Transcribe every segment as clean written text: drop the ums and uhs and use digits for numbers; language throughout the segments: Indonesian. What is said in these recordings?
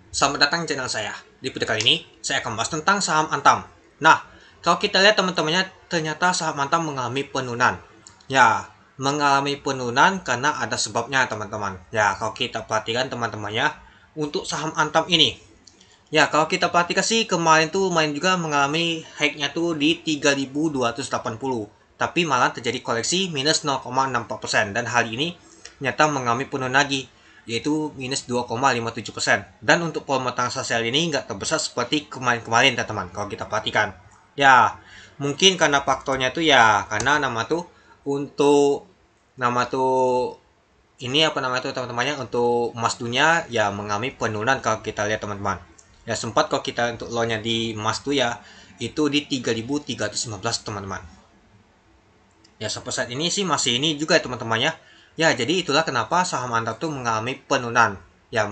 Selamat datang di channel saya. Di video kali ini, saya akan membahas tentang saham Antam. Nah, kalau kita lihat teman-temannya, ternyata saham Antam mengalami penurunan. Ya, mengalami penurunan karena ada sebabnya teman-teman. Ya, kalau kita perhatikan teman-temannya, untuk saham Antam ini. Ya, kalau kita perhatikan sih, kemarin tuh main juga mengalami high-nya tuh di 3.280. Tapi malah terjadi koleksi minus 0,64%. Dan hal ini ternyata mengalami penurunan lagi, yaitu minus 2,57%. Dan untuk volume transaksi ini nggak terbesar seperti kemarin-kemarin teman-teman kalau kita perhatikan. Ya, mungkin karena faktornya tuh ya karena untuk nama tuh ini apa namanya tuh teman-temannya, untuk emas dunia ya mengalami penurunan kalau kita lihat teman-teman. Ya sempat kalau kita untuk low-nya di emas tuh ya itu di 3.315 teman-teman. Ya sampai saat ini sih masih ini juga ya teman-temannya. Ya jadi itulah kenapa saham Anda tuh mengalami penurunan. Ya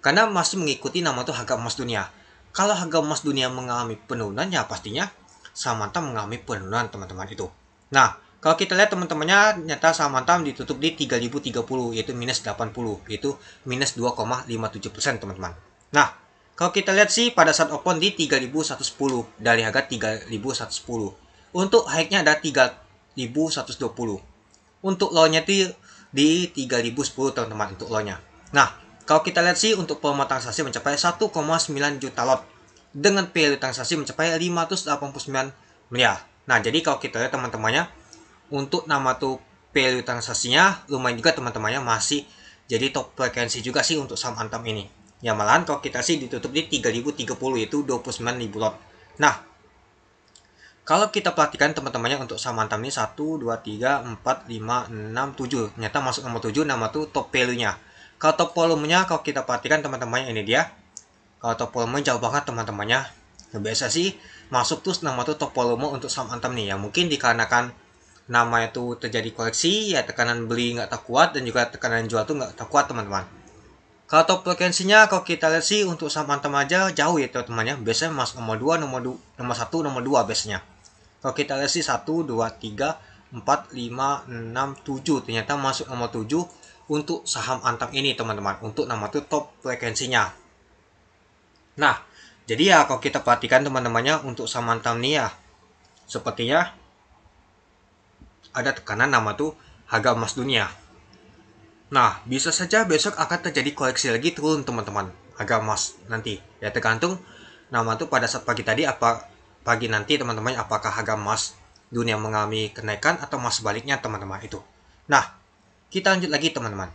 karena masih mengikuti nama tuh harga emas dunia. Kalau harga emas dunia mengalami penurunan ya pastinya saham Anda mengalami penurunan teman-teman itu. Nah, kalau kita lihat teman-temannya nyata saham Anda ditutup di 3030 yaitu minus 80 yaitu minus 2,57% teman-teman. Nah, kalau kita lihat sih pada saat open di 3110 dari harga 3110. Untuk high-nya ada 3120. Untuk low-nya itu di 3010 teman-teman untuk low-nya. Nah, kalau kita lihat sih untuk volume transaksi mencapai 1,9 juta lot dengan value transaksi mencapai 589 miliar. Nah, jadi kalau kita lihat teman-temannya untuk nama tuh value transaksinya lumayan juga teman-temannya, masih jadi top frekuensi juga sih untuk saham Antam ini. Ya malahan kalau kita sih ditutup di 3030 yaitu 29.000 lot. Nah, kalau kita perhatikan teman-temannya untuk saham Antam ini 1, 2, 3, 4, 5, 6, 7. Ternyata masuk nomor 7, nama tuh top value-nya. Kalau top volumenya kalau kita perhatikan teman-temannya ini dia. Kalau top volume jauh banget teman-temannya. Ya, biasa sih masuk tuh nama tuh top volume untuk saham Antam nih. Ya mungkin dikarenakan nama itu terjadi koleksi, ya tekanan beli nggak tak kuat dan juga tekanan jual tuh nggak tak kuat teman-teman. Kalau top frekuensinya kalau kita lihat sih untuk saham Antam aja jauh ya teman-temannya. Biasanya masuk nomor 2, nomor 1, nomor 2 biasanya. Kalau kita lihat sih 1, 2, 3, 4, 5, 6, 7. Ternyata masuk nomor 7 untuk saham Antam ini teman-teman. Untuk nama itu top frekuensinya. Nah, jadi ya kalau kita perhatikan teman-temannya untuk saham Antam ini ya sepertinya ada tekanan nama tuh harga emas dunia. Nah, bisa saja besok akan terjadi koleksi lagi turun teman-teman harga emas nanti. Ya tergantung nama tuh pada saat pagi tadi apa pagi nanti teman-teman apakah harga emas dunia mengalami kenaikan atau mas sebaliknya teman-teman itu. Nah, kita lanjut lagi teman-teman.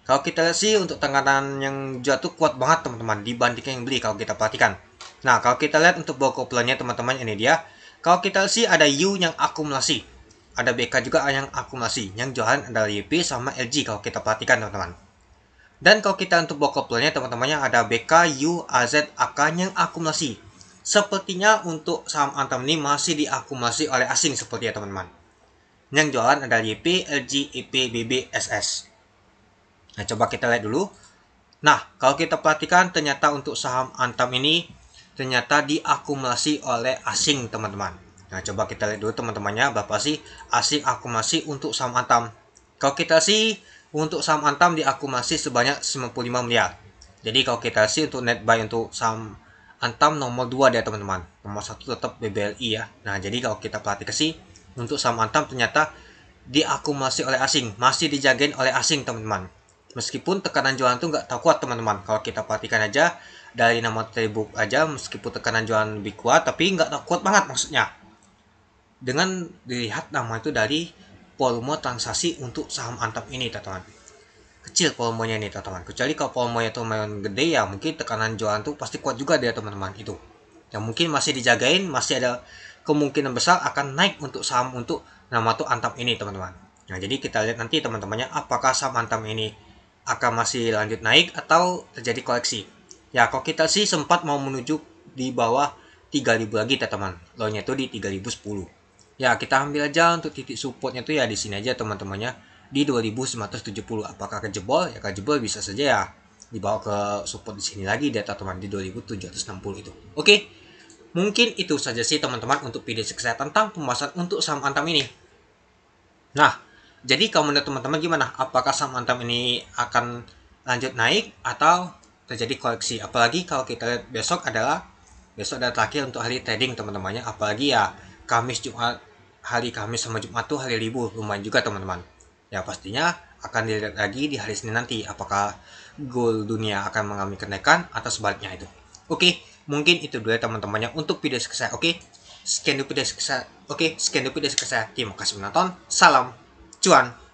Kalau kita lihat sih untuk tekanan yang jatuh kuat banget teman-teman dibandingkan yang beli kalau kita perhatikan. Nah, kalau kita lihat untuk bokoplannya teman-teman ini dia. Kalau kita lihat sih ada U yang akumulasi. Ada BK juga yang akumulasi. Yang jualan adalah YP sama LG kalau kita perhatikan teman-teman. Dan kalau kita untuk bokoplannya teman-temannya ada BK, U, AZ, AK yang akumulasi. Sepertinya untuk saham Antam ini masih diakumulasi oleh asing seperti ya teman-teman. Yang jualan adalah YP, LG, IP, BB, SS. Nah, coba kita lihat dulu. Nah, kalau kita perhatikan ternyata untuk saham Antam ini ternyata diakumulasi oleh asing, teman-teman. Nah, coba kita lihat dulu teman-temannya berapa sih asing akumulasi untuk saham Antam. Kalau kita sih untuk saham Antam diakumulasi sebanyak 95 miliar. Jadi kalau kita sih untuk net buy untuk saham Antam nomor 2 dia teman-teman. Nomor 1 tetap BBLI ya. Nah, jadi kalau kita perhatikan sih untuk saham Antam ternyata diakumulasi oleh asing, masih dijagain oleh asing teman-teman. Meskipun tekanan jualan itu nggak tak kuat teman-teman. Kalau kita perhatikan aja dari nama T-book aja, meskipun tekanan jualan lebih kuat, tapi nggak tak kuat banget maksudnya. Dengan dilihat nama itu dari volume transaksi untuk saham Antam ini teman-teman. Kecil volumenya ini teman-teman. Kecuali kalau volumenya itu main gede ya mungkin tekanan jualan tuh pasti kuat juga dia teman-teman itu. Yang mungkin masih dijagain, masih ada kemungkinan besar akan naik untuk saham untuk nama tuh Antam ini teman-teman. Nah jadi kita lihat nanti teman-temannya apakah saham Antam ini akan masih lanjut naik atau terjadi koleksi. Ya kalau kita sih sempat mau menuju di bawah 3000 lagi teman-teman. Low-nya itu di 3010. Ya kita ambil aja untuk titik supportnya tuh ya di sini aja teman-temannya di 2970. Apakah kejebol? Ya kejebol bisa saja ya dibawa ke support di sini lagi di teman-teman di 2760 itu. Oke. Mungkin itu saja sih teman-teman untuk video saya tentang pembahasan untuk saham Antam ini. Nah, jadi kalau menurut teman-teman gimana? Apakah saham Antam ini akan lanjut naik atau terjadi koreksi. Apalagi kalau kita lihat besok adalah terakhir untuk hari trading teman-temannya. Apalagi ya Kamis Jumat, hari Kamis sama Jumat tuh hari libur, lumayan juga teman-teman. Ya pastinya akan dilihat lagi di hari Senin nanti apakah gold dunia akan mengalami kenaikan atau sebaliknya itu. Oke, mungkin itu dulu ya teman-temannya untuk video saya. Oke, sekian dulu video saya. Terima kasih menonton. Salam cuan.